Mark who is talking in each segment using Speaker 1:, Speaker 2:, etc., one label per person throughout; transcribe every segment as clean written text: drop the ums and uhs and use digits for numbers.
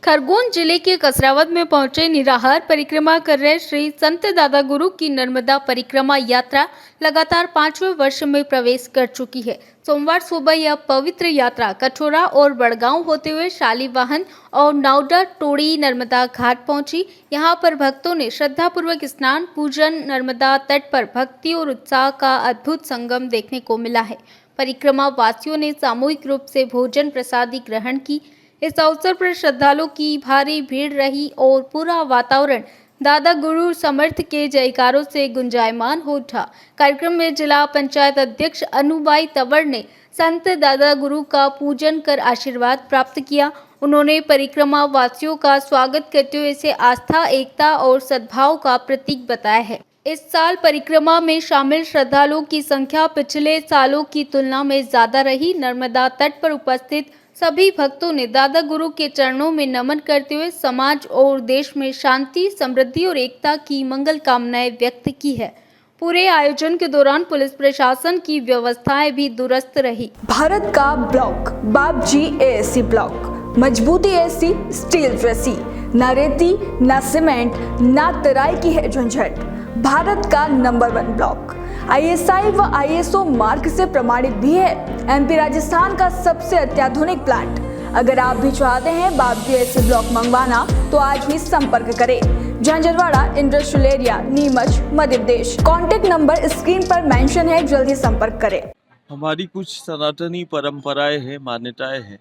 Speaker 1: खरगोन जिले के कसरावद में पहुंचे निराहार परिक्रमा कर रहे श्री संत दादा गुरु की नर्मदा परिक्रमा यात्रा लगातार 5वें वर्ष में प्रवेश कर चुकी है। सोमवार सुबह यह पवित्र यात्रा कठोरा और बड़गांव होते हुए शालीवाहन और नावडा टोड़ी नर्मदा घाट पहुंची। यहां पर भक्तों ने श्रद्धापूर्वक स्नान पूजन, नर्मदा तट पर भक्ति और उत्साह का अद्भुत संगम देखने को मिला है। परिक्रमा वासियों ने सामूहिक रूप से भोजन प्रसादी ग्रहण की। इस अवसर पर श्रद्धालुओं की भारी भीड़ रही और पूरा वातावरण दादा गुरु समर्थ के जयकारों से गुंजायमान हो उठा। कार्यक्रम में जिला पंचायत अध्यक्ष अनुबाई तंवर ने संत दादा गुरु का पूजन कर आशीर्वाद प्राप्त किया। उन्होंने परिक्रमा वासियों का स्वागत करते हुए इसे आस्था, एकता और सद्भाव का प्रतीक बताया है। इस साल परिक्रमा में शामिल श्रद्धालुओं की संख्या पिछले सालों की तुलना में ज्यादा रही। नर्मदा तट पर उपस्थित सभी भक्तों ने दादा गुरु के चरणों में नमन करते हुए समाज और देश में शांति, समृद्धि और एकता की मंगल कामनाएं व्यक्त की है। पूरे आयोजन के दौरान पुलिस प्रशासन की व्यवस्थाएं भी दुरुस्त रही।
Speaker 2: भारत का ब्लॉक बाबजी एएससी ब्लॉक, मजबूती ऐसी स्टील जैसी, न रेती न सीमेंट न तराई की है झंझट। भारत का नंबर 1 ब्लॉक आईएसआई व आईएसओ मार्क से प्रमाणित भी है। एमपी राजस्थान का सबसे अत्याधुनिक प्लांट। अगर आप भी चाहते हैं बाबजी एएससी ब्लॉक मंगवाना तो आज ही संपर्क करें। Jhanjharwada industrial area, Neemuch, Madhya Pradesh. Contact number screen पर मेंशन है, जल्दी संपर्क करें।
Speaker 3: हमारी कुछ सनातनी परंपराएं हैं, मान्यताएं हैं।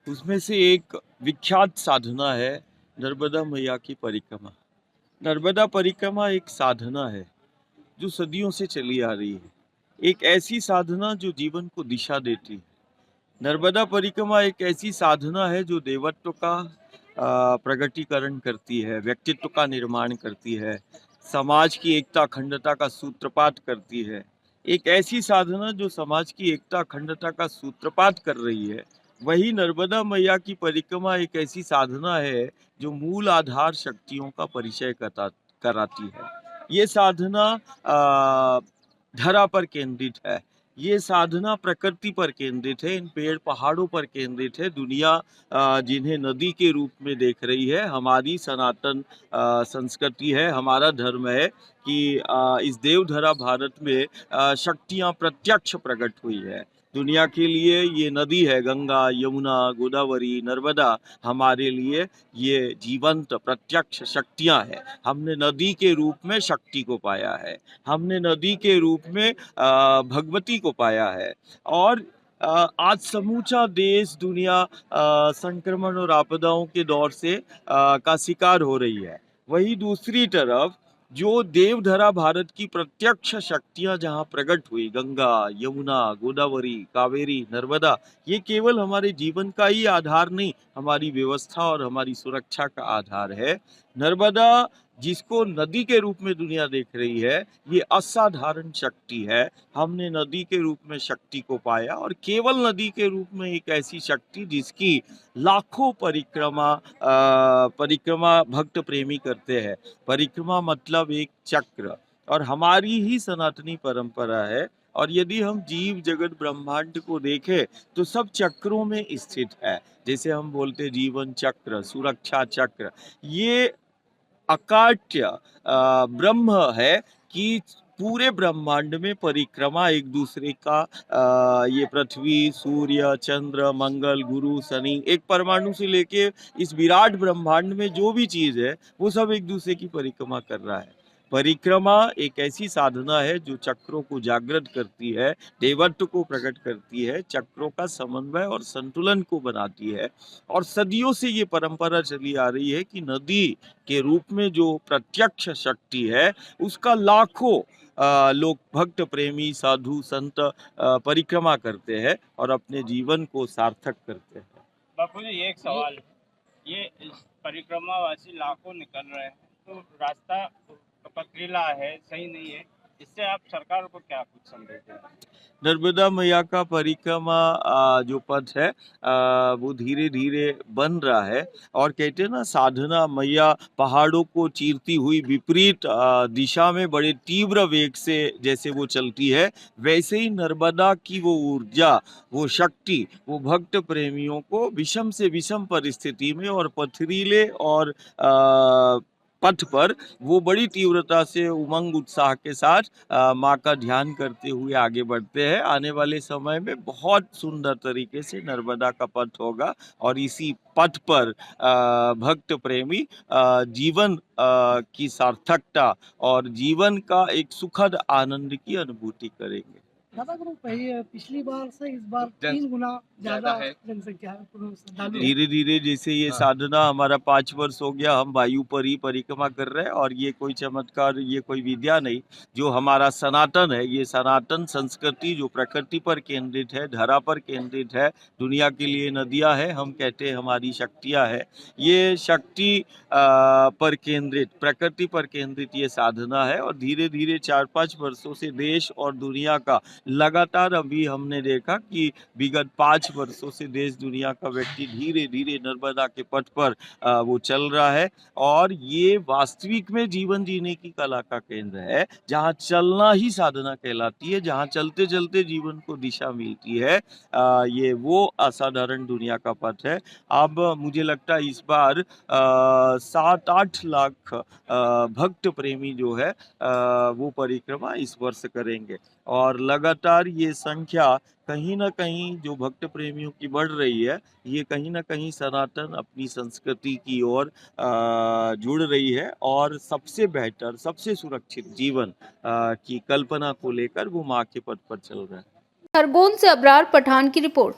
Speaker 3: उसमें से एक विख्यात साधना है नर्मदा मैया की परिक्रमा। नर्मदा परिक्रमा एक साधना है जो सदियों से चली आ रही है। एक ऐसी साधना जो जीवन को दिशा देती है। नर्मदा परिक्रमा एक ऐसी साधना है जो देवत्व का प्रगटीकरण करती है, व्यक्तित्व का निर्माण करती है, समाज की एकता अखंडता का सूत्रपात करती है। एक ऐसी साधना जो समाज की एकता अखंडता का सूत्रपात कर रही है। वही नर्मदा मैया की परिक्रमा एक ऐसी साधना है जो मूल आधार शक्तियों का परिचय कराती है। ये साधना धरा पर केंद्रित है। ये साधना प्रकृति पर केंद्रित है, इन पेड़ पहाड़ों पर केंद्रित है। दुनिया जिन्हें नदी के रूप में देख रही है, हमारी सनातन संस्कृति है, हमारा धर्म है कि इस देवधरा भारत में शक्तियां प्रत्यक्ष प्रकट हुई है। दुनिया के लिए ये नदी है, गंगा, यमुना, गोदावरी, नर्मदा हमारे लिए ये जीवंत प्रत्यक्ष शक्तियां हैं। हमने नदी के रूप में शक्ति को पाया है, हमने नदी के रूप में भगवती को पाया है। और आज समूचा देश दुनिया संक्रमण और आपदाओं के दौर से का शिकार हो रही है। वही दूसरी तरफ जो देवधरा भारत की प्रत्यक्ष शक्तियां जहां प्रकट हुई, गंगा, यमुना, गोदावरी, कावेरी, नर्मदा, ये केवल हमारे जीवन का ही आधार नहीं, हमारी व्यवस्था और हमारी सुरक्षा का आधार है। नर्मदा जिसको नदी के रूप में दुनिया देख रही है, ये असाधारण शक्ति है। हमने नदी के रूप में शक्ति को पाया और केवल नदी के रूप में एक ऐसी शक्ति जिसकी लाखों परिक्रमा भक्त प्रेमी करते हैं। परिक्रमा मतलब एक चक्र, और हमारी ही सनातनी परंपरा है। और यदि हम जीव जगत ब्रह्मांड को देखें तो सब चक्रों में स्थित है। जैसे हम बोलते जीवन चक्र, सुरक्षा चक्र, ये अकाट्य ब्रह्म है कि पूरे ब्रह्मांड में परिक्रमा एक दूसरे का ये पृथ्वी, सूर्य, चंद्र, मंगल, गुरु, शनि, एक परमाणु से लेके इस विराट ब्रह्मांड में जो भी चीज है वो सब एक दूसरे की परिक्रमा कर रहा है। परिक्रमा एक ऐसी साधना है जो चक्रों को जागृत करती है, देवत्व को प्रकट करती है, चक्रों का समन्वय और संतुलन को बनाती है। और सदियों से ये परंपरा चली आ रही है कि नदी के रूप में जो प्रत्यक्ष शक्ति है उसका लाखों लोग भक्त प्रेमी साधु संत परिक्रमा करते हैं और अपने जीवन को सार्थक करते हैं।
Speaker 4: बापू जी, एक सवाल, ये परिक्रमा वासी लाखों निकल रहे हैं तो रास्ता पथरीला है, सही नहीं है, इससे आप सरकार को क्या कुछ संदेश देंगे?
Speaker 3: नर्मदा मैया का परिक्रमा जो पथ है वो धीरे धीरे बन रहा है। और कहते हैं ना, साधना मैया पहाड़ों को चीरती हुई विपरीत दिशा में बड़े तीव्र वेग से जैसे वो चलती है, वैसे ही नर्मदा की वो ऊर्जा, वो शक्ति, वो भक्त प्रेमियों को विषम से विषम परिस्थिति में और पथरीले और पथ पर वो बड़ी तीव्रता से उमंग उत्साह के साथ माँ का ध्यान करते हुए आगे बढ़ते हैं। आने वाले समय में बहुत सुंदर तरीके से नर्मदा का पथ होगा और इसी पथ पर भक्त प्रेमी जीवन की सार्थकता और जीवन का एक सुखद आनंद की अनुभूति करेंगे।
Speaker 5: दादा गुरु पिछली बार से इस बार 3 गुना ज्यादा जनसंख्या है श्रद्धालु है।
Speaker 3: धीरे धीरे जैसे ये साधना हमारा 5 वर्ष हो गया, हम वायु पर ही परिक्रमा कर रहे हैं। और ये कोई चमत्कार, ये कोई विद्या नहीं, जो हमारा सनातन है, ये सनातन संस्कृति जो प्रकृति पर केंद्रित है, धरा पर केंद्रित है, दुनिया के लिए नदियां है, हम कहते हैं हमारी शक्तियां है। ये शक्ति पर केंद्रित, प्रकृति पर केंद्रित ये साधना है। और धीरे धीरे 4-5 वर्षों से देश और दुनिया का लगातार, अभी हमने देखा कि विगत 5 वर्षों से देश दुनिया का व्यक्ति धीरे धीरे नर्मदा के पथ पर वो चल रहा है। और ये वास्तविक में जीवन जीने की कला का केंद्र है, जहाँ चलना ही साधना कहलाती है, जहाँ चलते चलते जीवन को दिशा मिलती है। ये वो असाधारण दुनिया का पथ है। अब मुझे लगता है इस बार 7-8 लाख भक्त प्रेमी जो है वो परिक्रमा इस वर्ष करेंगे। और लगातार ये संख्या कहीं ना कहीं जो भक्त प्रेमियों की बढ़ रही है, ये कहीं ना कहीं सनातन अपनी संस्कृति की ओर जुड़ रही है। और सबसे बेहतर, सबसे सुरक्षित जीवन की कल्पना को लेकर वो माँ के पथ पर चल रहा है।
Speaker 1: खरगोन से अबरार पठान की रिपोर्ट।